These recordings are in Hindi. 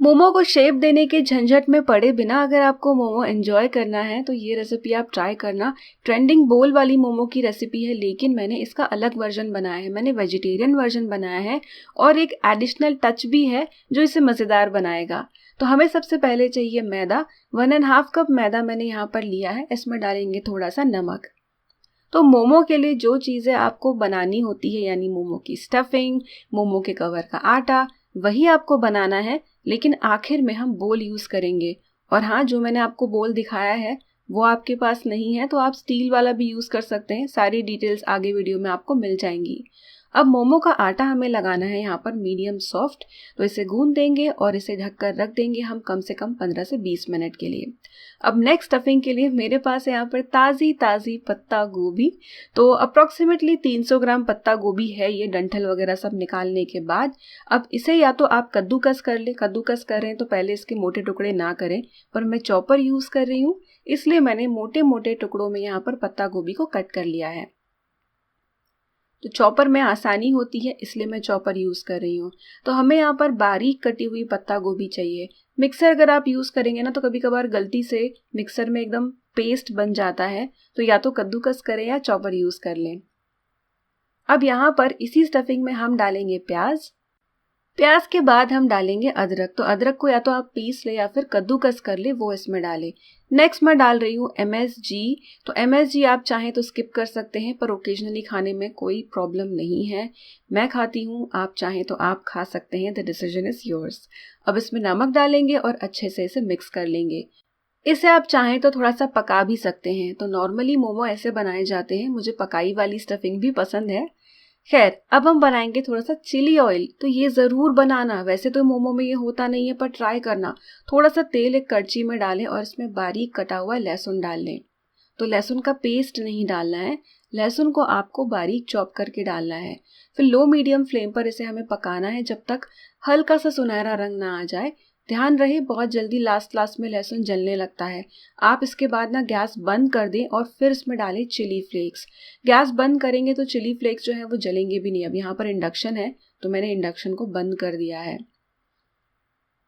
मोमो को शेप देने के झंझट में पड़े बिना अगर आपको मोमो एंजॉय करना है तो ये रेसिपी आप ट्राई करना। ट्रेंडिंग बोल वाली मोमो की रेसिपी है, लेकिन मैंने इसका अलग वर्जन बनाया है। मैंने वेजिटेरियन वर्जन बनाया है और एक एडिशनल टच भी है जो इसे मज़ेदार बनाएगा। तो हमें सबसे पहले चाहिए मैदा। 1.5 कप मैदा मैंने यहाँ पर लिया है। इसमें डालेंगे थोड़ा सा नमक। तो मोमो के लिए जो चीज़ें आपको बनानी होती है, यानी मोमो की स्टफिंग, मोमो के कवर का आटा, वही आपको बनाना है, लेकिन आखिर में हम बोल यूज़ करेंगे। और हाँ, जो मैंने आपको बोल दिखाया है वो आपके पास नहीं है तो आप स्टील वाला भी यूज़ कर सकते हैं। सारी डिटेल्स आगे वीडियो में आपको मिल जाएंगी। अब मोमो का आटा हमें लगाना है यहाँ पर मीडियम सॉफ्ट, तो इसे गूंद देंगे और इसे ढककर रख देंगे हम कम से कम 15 से 20 मिनट के लिए। अब नेक्स्ट स्टफिंग के लिए मेरे पास है यहाँ पर ताज़ी पत्ता गोभी। तो अप्रॉक्सीमेटली 300 ग्राम पत्ता गोभी है ये, डंठल वगैरह सब निकालने के बाद। अब इसे या तो आप कद्दूकस कर लें, कद्दूकस कर रहे हैं तो पहले इसके मोटे टुकड़े ना करें, पर मैं चॉपर यूज़ कर रही हूँ इसलिए मैंने मोटे मोटे टुकड़ों में यहाँ पर पत्ता गोभी को कट कर लिया है। तो चॉपर में आसानी होती है इसलिए मैं चॉपर यूज़ कर रही हूँ। तो हमें यहाँ पर बारीक कटी हुई पत्ता गोभी चाहिए। मिक्सर अगर आप यूज़ करेंगे ना तो कभी कभार गलती से मिक्सर में एकदम पेस्ट बन जाता है, तो या तो कद्दूकस करें या चॉपर यूज़ कर लें। अब यहाँ पर इसी स्टफिंग में हम डालेंगे प्याज। प्याज के बाद हम डालेंगे अदरक। तो अदरक को या तो आप पीस ले या फिर कद्दूकस कर ले, वो इसमें डालें। नेक्स्ट मैं डाल रही हूँ MSG। तो MSG आप चाहें तो स्किप कर सकते हैं, पर ओकेजनली खाने में कोई प्रॉब्लम नहीं है। मैं खाती हूँ, आप चाहें तो आप खा सकते हैं। The decision is yours. अब इसमें नमक डालेंगे और अच्छे से इसे मिक्स कर लेंगे। इसे आप चाहें तो थोड़ा सा पका भी सकते हैं। तो नॉर्मली मोमो ऐसे बनाए जाते हैं, मुझे पकाई वाली स्टफिंग भी पसंद है। खैर, अब हम बनाएंगे थोड़ा सा चिली ऑयल। तो ये ज़रूर बनाना, वैसे तो मोमो में ये होता नहीं है पर ट्राई करना। थोड़ा सा तेल एक कड़छी में डालें और इसमें बारीक कटा हुआ लहसुन डाल लें। तो लहसुन का पेस्ट नहीं डालना है, लहसुन को आपको बारीक चॉप करके डालना है। फिर लो मीडियम फ्लेम पर इसे हमें पकाना है जब तक हल्का सा सुनहरा रंग ना आ जाए। ध्यान रहे बहुत जल्दी लास्ट में लहसुन जलने लगता है। आप इसके बाद ना गैस बंद कर दें और फिर इसमें डालें चिली फ्लेक्स। गैस बंद करेंगे तो चिली फ्लेक्स जो है वो जलेंगे भी नहीं। अब यहाँ पर इंडक्शन है तो मैंने इंडक्शन को बंद कर दिया है।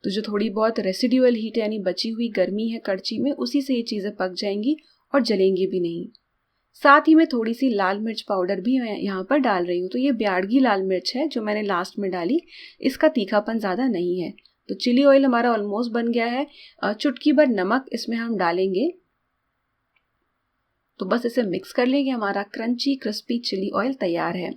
तो जो थोड़ी बहुत रेसिड्यूअल हीट यानी बची हुई गर्मी है कड़छी में, उसी से ये चीज़ें पक जाएंगी और जलेंगी भी नहीं। साथ ही में थोड़ी सी लाल मिर्च पाउडर भी मैं यहाँ पर डाल रही हूँ। तो ये ब्याडगी लाल मिर्च है जो मैंने लास्ट में डाली, इसका तीखापन ज़्यादा नहीं है। तो चिली ऑयल हमारा ऑलमोस्ट बन गया है। चुटकी भर नमक इसमें हम डालेंगे। तो बस इसे मिक्स कर लेंगे, हमारा क्रंची क्रिस्पी चिली ऑयल तैयार है।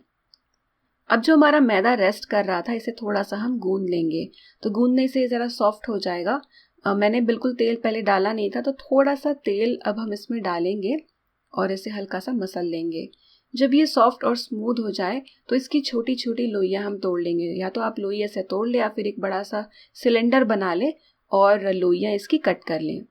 अब जो हमारा मैदा रेस्ट कर रहा था इसे थोड़ा सा हम गूंद लेंगे। तो गूंदने से ज़रा सॉफ्ट हो जाएगा। मैंने बिल्कुल तेल पहले डाला नहीं था, तो थोड़ा सा तेल अब हम इसमें डालेंगे और इसे हल्का सा मसल लेंगे। जब ये सॉफ्ट और स्मूथ हो जाए तो इसकी छोटी छोटी लोइयाँ हम तोड़ लेंगे। या तो आप लोई ऐसे तोड़ लें या फिर एक बड़ा सा सिलेंडर बना लें और लोइयाँ इसकी कट कर लें।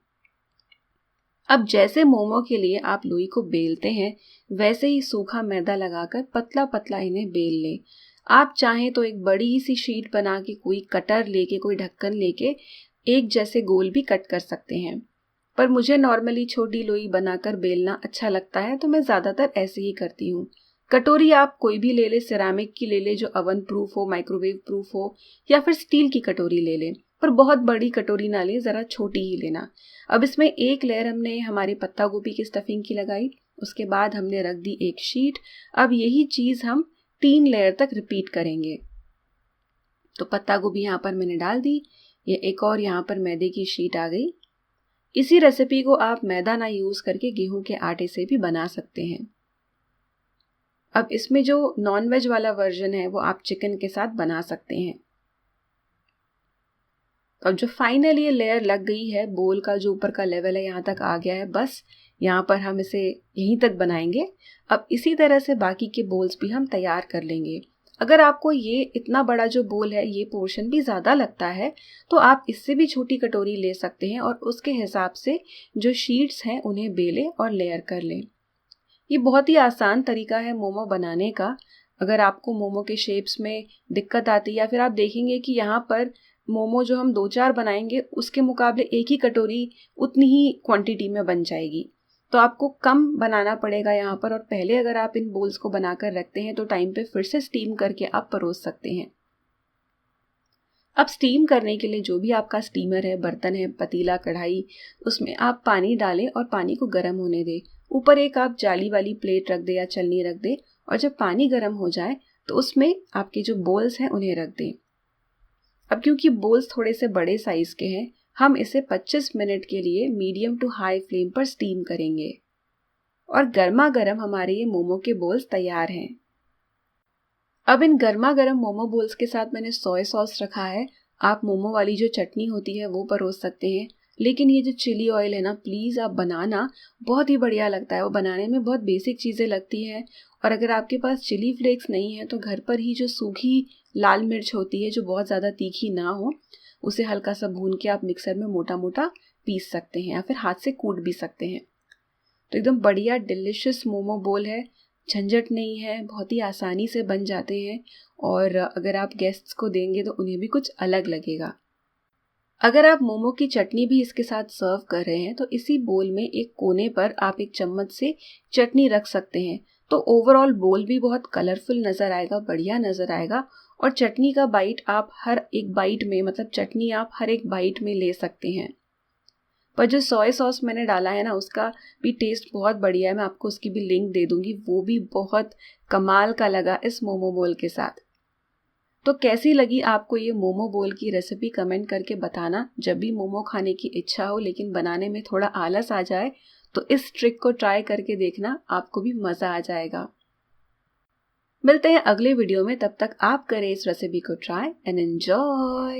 अब जैसे मोमो के लिए आप लोई को बेलते हैं वैसे ही सूखा मैदा लगाकर पतला पतला इन्हें बेल लें। आप चाहें तो एक बड़ी सी शीट बना के, कोई कटर लेके, कोई ढक्कन लेके एक जैसे गोल भी कट कर सकते हैं, पर मुझे नॉर्मली छोटी लोई बनाकर बेलना अच्छा लगता है तो मैं ज़्यादातर ऐसे ही करती हूँ। कटोरी आप कोई भी ले ले, सिरेमिक की ले ले जो ओवन प्रूफ हो, माइक्रोवेव प्रूफ हो, या फिर स्टील की कटोरी ले लें, पर बहुत बड़ी कटोरी ना ले, ज़रा छोटी ही लेना। अब इसमें एक लेयर हमने हमारी पत्ता गोभी की स्टफिंग की लगाई, उसके बाद हमने रख दी एक शीट। अब यही चीज़ हम 3 लेयर तक रिपीट करेंगे। तो पत्ता गोभी यहाँ पर मैंने डाल दी, ये एक और यहाँ पर मैदे की शीट आ गई। इसी रेसिपी को आप मैदा ना यूज़ करके गेहूं के आटे से भी बना सकते हैं। अब इसमें जो नॉन वेज वाला वर्जन है वो आप चिकन के साथ बना सकते हैं। अब जो फाइनल ये लेयर लग गई है, बोल का जो ऊपर का लेवल है यहाँ तक आ गया है, बस यहाँ पर हम इसे यहीं तक बनाएंगे। अब इसी तरह से बाकी के बोल्स भी हम तैयार कर लेंगे। अगर आपको ये इतना बड़ा जो बोल है ये पोर्शन भी ज़्यादा लगता है तो आप इससे भी छोटी कटोरी ले सकते हैं और उसके हिसाब से जो शीट्स हैं उन्हें बेलें और लेयर कर लें। ये बहुत ही आसान तरीका है मोमो बनाने का। अगर आपको मोमो के शेप्स में दिक्कत आती है या फिर आप देखेंगे कि यहाँ पर मोमो जो हम 2-4 बनाएंगे उसके मुकाबले एक ही कटोरी उतनी ही क्वांटिटी में बन जाएगी, तो आपको कम बनाना पड़ेगा यहाँ पर। और पहले अगर आप इन बोल्स को बनाकर रखते हैं तो टाइम पे फिर से स्टीम करके आप परोस सकते हैं। अब स्टीम करने के लिए जो भी आपका स्टीमर है, बर्तन है, पतीला, कढ़ाई, उसमें आप पानी डालें और पानी को गर्म होने दें। ऊपर एक आप जाली वाली प्लेट रख दें या छलनी रख दें और जब पानी गर्म हो जाए तो उसमें आपके जो बोल्स हैं उन्हें रख दें। अब क्योंकि बोल्स थोड़े से बड़े साइज के हैं, हम इसे 25 मिनट के लिए मीडियम टू हाई फ्लेम पर स्टीम करेंगे और गर्मा गर्म हमारे ये मोमो के बोल्स तैयार हैं। अब इन गर्मा गर्म मोमो बोल्स के साथ मैंने सोया सॉस रखा है। आप मोमो वाली जो चटनी होती है वो परोस सकते हैं, लेकिन ये जो चिली ऑयल है ना, प्लीज़ आप बनाना, बहुत ही बढ़िया लगता है। वो बनाने में बहुत बेसिक चीज़ें लगती हैं और अगर आपके पास चिली फ्लेक्स नहीं है तो घर पर ही जो सूखी लाल मिर्च होती है जो बहुत ज़्यादा तीखी ना हो, उसे हल्का सा भून के आप मिक्सर में मोटा मोटा पीस सकते हैं या फिर हाथ से कूट भी सकते हैं। तो एकदम बढ़िया डिलिशियस मोमो बोल है, झंझट नहीं है, बहुत ही आसानी से बन जाते हैं और अगर आप गेस्ट्स को देंगे तो उन्हें भी कुछ अलग लगेगा। अगर आप मोमो की चटनी भी इसके साथ सर्व कर रहे हैं तो इसी बोल में एक कोने पर आप एक चम्मच से चटनी रख सकते हैं, तो ओवरऑल बोल भी बहुत कलरफुल नज़र आएगा, बढ़िया नज़र आएगा। और चटनी का बाइट आप हर एक बाइट में, मतलब चटनी आप हर एक बाइट में ले सकते हैं। पर जो सोया सॉस मैंने डाला है ना, उसका भी टेस्ट बहुत बढ़िया है। मैं आपको उसकी भी लिंक दे दूंगी, वो भी बहुत कमाल का लगा इस मोमो बोल के साथ। तो कैसी लगी आपको ये मोमो बोल की रेसिपी, कमेंट करके बताना। जब भी मोमो खाने की इच्छा हो लेकिन बनाने में थोड़ा आलस आ जाए तो इस ट्रिक को ट्राई करके देखना, आपको भी मज़ा आ जाएगा। मिलते हैं अगले वीडियो में, तब तक आप करें इस रेसिपी को ट्राई एंड एंजॉय।